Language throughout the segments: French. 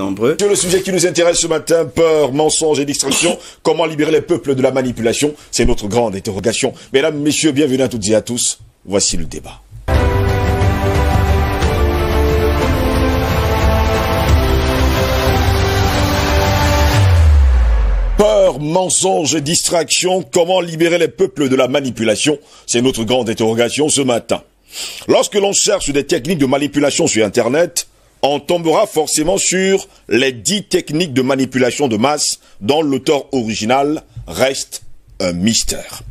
Nombreux. Sur le sujet qui nous intéresse ce matin, peur, mensonge et distraction, comment libérer les peuples de la manipulation? C'est notre grande interrogation. Mesdames, messieurs, bienvenue à toutes et à tous. Voici le débat. Peur, mensonge et distraction, comment libérer les peuples de la manipulation? C'est notre grande interrogation ce matin. Lorsque l'on cherche des techniques de manipulation sur Internet, on tombera forcément sur les 10 techniques de manipulation de masse dont l'auteur original reste un mystère.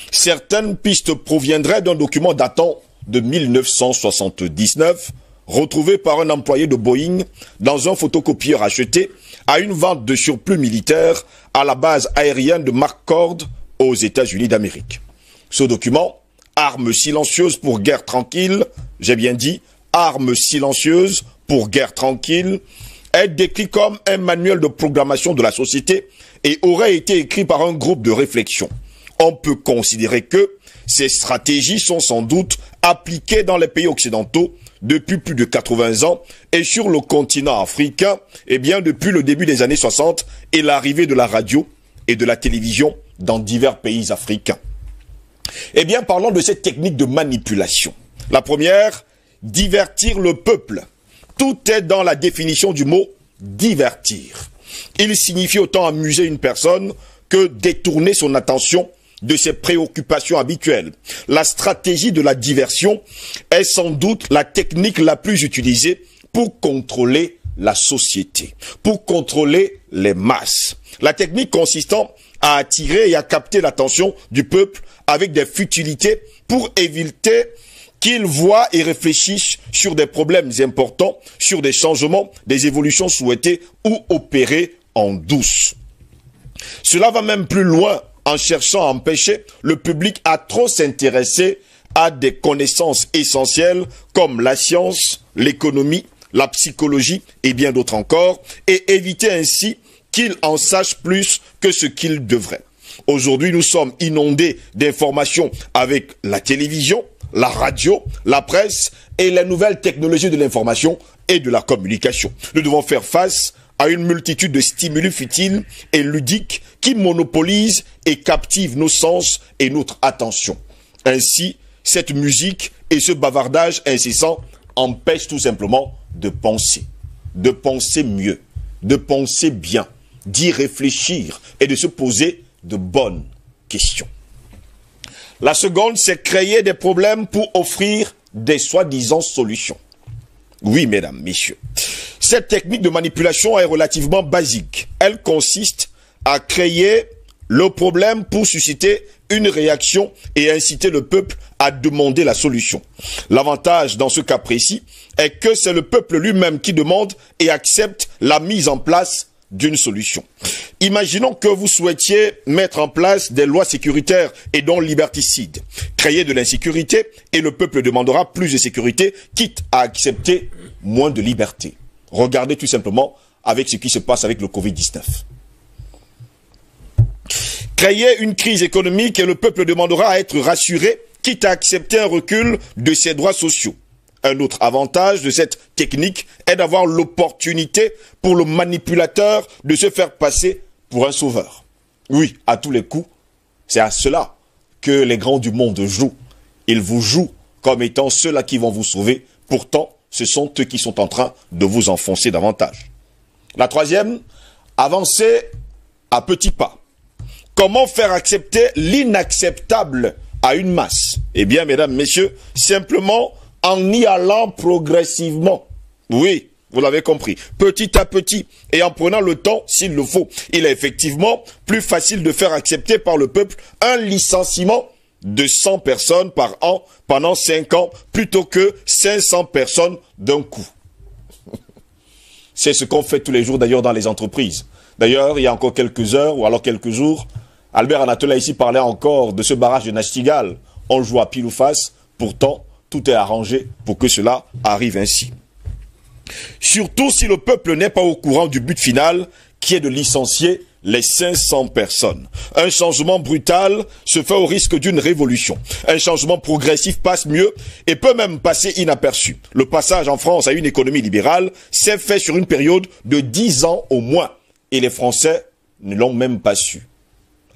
Certaines pistes proviendraient d'un document datant de 1979, retrouvé par un employé de Boeing dans un photocopieur acheté à une vente de surplus militaire à la base aérienne de McCord aux États-Unis d'Amérique. Ce document, armes silencieuses pour guerre tranquille, j'ai bien dit, armes silencieuses pour guerre tranquille, est décrit comme un manuel de programmation de la société et aurait été écrit par un groupe de réflexion. On peut considérer que ces stratégies sont sans doute appliquées dans les pays occidentaux depuis plus de 80 ans et sur le continent africain, eh bien depuis le début des années 60 et l'arrivée de la radio et de la télévision dans divers pays africains. Eh bien, parlons de cette technique de manipulation. La première, divertir le peuple. Tout est dans la définition du mot divertir. Il signifie autant amuser une personne que détourner son attention de ses préoccupations habituelles. La stratégie de la diversion est sans doute la technique la plus utilisée pour contrôler la société, pour contrôler les masses. La technique consistant à attirer et à capter l'attention du peuple avec des futilités pour éviter qu'ils voient et réfléchissent sur des problèmes importants, sur des changements, des évolutions souhaitées ou opérées en douce. Cela va même plus loin en cherchant à empêcher le public à trop s'intéresser à des connaissances essentielles comme la science, l'économie, la psychologie et bien d'autres encore, et éviter ainsi qu'il en sache plus que ce qu'il devrait. Aujourd'hui, nous sommes inondés d'informations avec la télévision, la radio, la presse et les nouvelles technologies de l'information et de la communication. Nous devons faire face à une multitude de stimuli futiles et ludiques qui monopolisent et captivent nos sens et notre attention. Ainsi, cette musique et ce bavardage incessant empêchent tout simplement de penser mieux, de penser bien, d'y réfléchir et de se poser de bonnes questions. La seconde, c'est créer des problèmes pour offrir des soi-disant solutions. Oui, mesdames, messieurs. Cette technique de manipulation est relativement basique. Elle consiste à créer le problème pour susciter une réaction et inciter le peuple à demander la solution. L'avantage dans ce cas précis est que c'est le peuple lui-même qui demande et accepte la mise en place d'une solution. Imaginons que vous souhaitiez mettre en place des lois sécuritaires et donc liberticides, créer de l'insécurité et le peuple demandera plus de sécurité, quitte à accepter moins de liberté. Regardez tout simplement avec ce qui se passe avec le Covid-19. Créer une crise économique et le peuple demandera à être rassuré, quitte à accepter un recul de ses droits sociaux. Un autre avantage de cette technique est d'avoir l'opportunité pour le manipulateur de se faire passer pour un sauveur. Oui, à tous les coups, c'est à cela que les grands du monde jouent. Ils vous jouent comme étant ceux-là qui vont vous sauver. Pourtant, ce sont eux qui sont en train de vous enfoncer davantage. La troisième, avancer à petits pas. Comment faire accepter l'inacceptable à une masse? Eh bien, mesdames, messieurs, simplement en y allant progressivement. Oui, vous l'avez compris. Petit à petit et en prenant le temps s'il le faut. Il est effectivement plus facile de faire accepter par le peuple un licenciement de 100 personnes par an pendant 5 ans plutôt que 500 personnes d'un coup. C'est ce qu'on fait tous les jours d'ailleurs dans les entreprises. D'ailleurs, il y a encore quelques heures ou alors quelques jours, Albert Anatola ici parlait encore de ce barrage de Nachtigal. On joue à pile ou face, pourtant tout est arrangé pour que cela arrive ainsi. Surtout si le peuple n'est pas au courant du but final qui est de licencier les 500 personnes. Un changement brutal se fait au risque d'une révolution. Un changement progressif passe mieux et peut même passer inaperçu. Le passage en France à une économie libérale s'est fait sur une période de 10 ans au moins. Et les Français ne l'ont même pas su.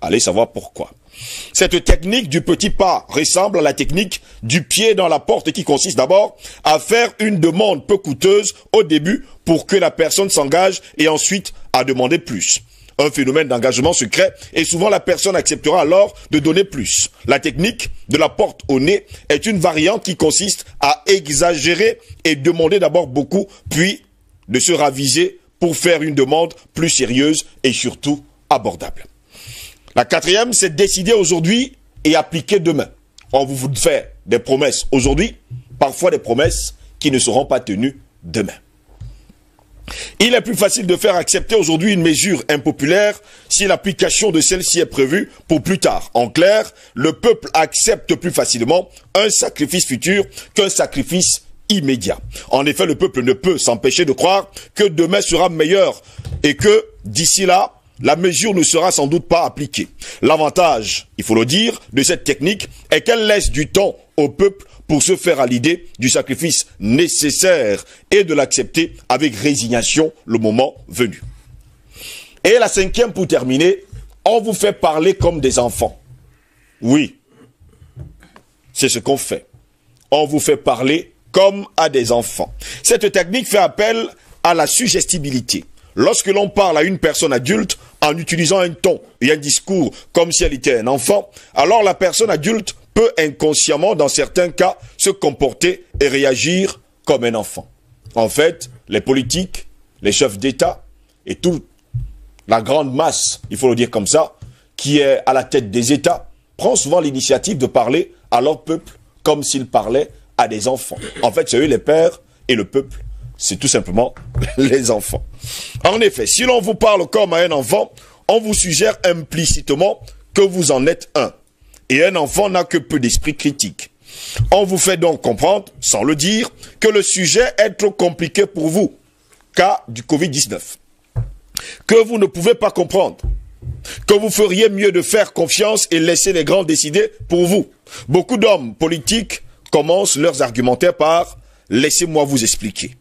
Allez savoir pourquoi. Cette technique du petit pas ressemble à la technique du pied dans la porte qui consiste d'abord à faire une demande peu coûteuse au début pour que la personne s'engage et ensuite à demander plus. Un phénomène d'engagement secret et souvent la personne acceptera alors de donner plus. La technique de la porte au nez est une variante qui consiste à exagérer et demander d'abord beaucoup puis de se raviser pour faire une demande plus sérieuse et surtout abordable. La quatrième, c'est décider aujourd'hui et appliquer demain. On vous fait des promesses aujourd'hui, parfois des promesses qui ne seront pas tenues demain. Il est plus facile de faire accepter aujourd'hui une mesure impopulaire si l'application de celle-ci est prévue pour plus tard. En clair, le peuple accepte plus facilement un sacrifice futur qu'un sacrifice immédiat. En effet, le peuple ne peut s'empêcher de croire que demain sera meilleur et que d'ici là, la mesure ne sera sans doute pas appliquée. L'avantage, il faut le dire, de cette technique est qu'elle laisse du temps au peuple pour se faire à l'idée du sacrifice nécessaire et de l'accepter avec résignation le moment venu. Et la cinquième pour terminer, on vous fait parler comme des enfants. Oui, c'est ce qu'on fait. On vous fait parler comme à des enfants. Cette technique fait appel à la suggestibilité. Lorsque l'on parle à une personne adulte en utilisant un ton et un discours comme si elle était un enfant, alors la personne adulte peut inconsciemment, dans certains cas, se comporter et réagir comme un enfant. En fait, les politiques, les chefs d'État et toute la grande masse, il faut le dire comme ça, qui est à la tête des États, prend souvent l'initiative de parler à leur peuple comme s'ils parlaient à des enfants. En fait, c'est eux les pères et le peuple, c'est tout simplement les enfants. En effet, si l'on vous parle comme à un enfant, on vous suggère implicitement que vous en êtes un. Et un enfant n'a que peu d'esprit critique. On vous fait donc comprendre, sans le dire, que le sujet est trop compliqué pour vous, cas du Covid-19. Que vous ne pouvez pas comprendre. Que vous feriez mieux de faire confiance et laisser les grands décider pour vous. Beaucoup d'hommes politiques commencent leurs argumentaires par « laissez-moi vous expliquer ».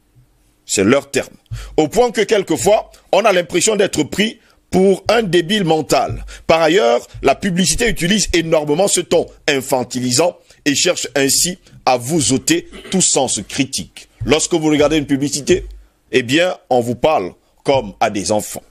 C'est leur terme. Au point que quelquefois, on a l'impression d'être pris pour un débile mental. Par ailleurs, la publicité utilise énormément ce ton infantilisant et cherche ainsi à vous ôter tout sens critique. Lorsque vous regardez une publicité, eh bien, on vous parle comme à des enfants.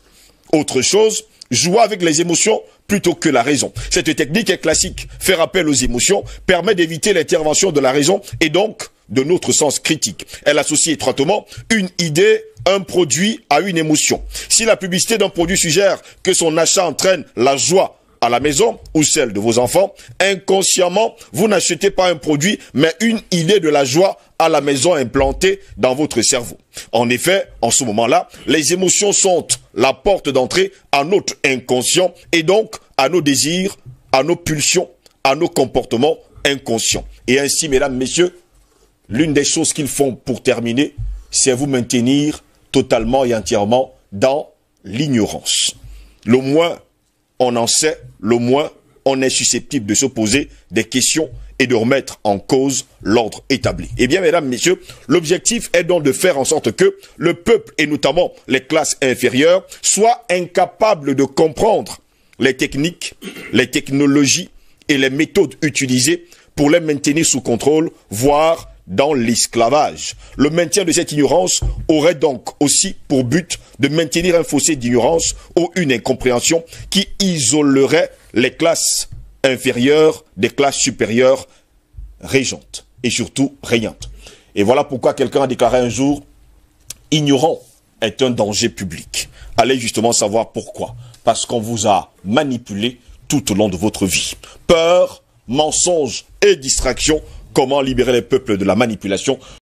Autre chose, jouer avec les émotions plutôt que la raison. Cette technique est classique. Faire appel aux émotions permet d'éviter l'intervention de la raison et donc de notre sens critique. Elle associe étroitement une idée, un produit à une émotion. Si la publicité d'un produit suggère que son achat entraîne la joie à la maison ou celle de vos enfants, inconsciemment, vous n'achetez pas un produit, mais une idée de la joie à la maison implantée dans votre cerveau. En effet, en ce moment-là, les émotions sont la porte d'entrée à notre inconscient et donc à nos désirs, à nos pulsions, à nos comportements inconscients. Et ainsi, mesdames, messieurs, l'une des choses qu'ils font pour terminer, c'est vous maintenir totalement et entièrement dans l'ignorance. Le moins on en sait, le moins on est susceptible de se poser des questions et de remettre en cause l'ordre établi. Eh bien, mesdames, messieurs, l'objectif est donc de faire en sorte que le peuple, et notamment les classes inférieures, soient incapables de comprendre les techniques, les technologies et les méthodes utilisées pour les maintenir sous contrôle, voire dans l'esclavage. Le maintien de cette ignorance aurait donc aussi pour but de maintenir un fossé d'ignorance ou une incompréhension qui isolerait les classes inférieures des classes supérieures régentes et surtout régnantes. Et voilà pourquoi quelqu'un a déclaré un jour « Ignorant est un danger public ». Allez justement savoir pourquoi. Parce qu'on vous a manipulé tout au long de votre vie. Peur, mensonge et distraction. Comment libérer les peuples de la manipulation?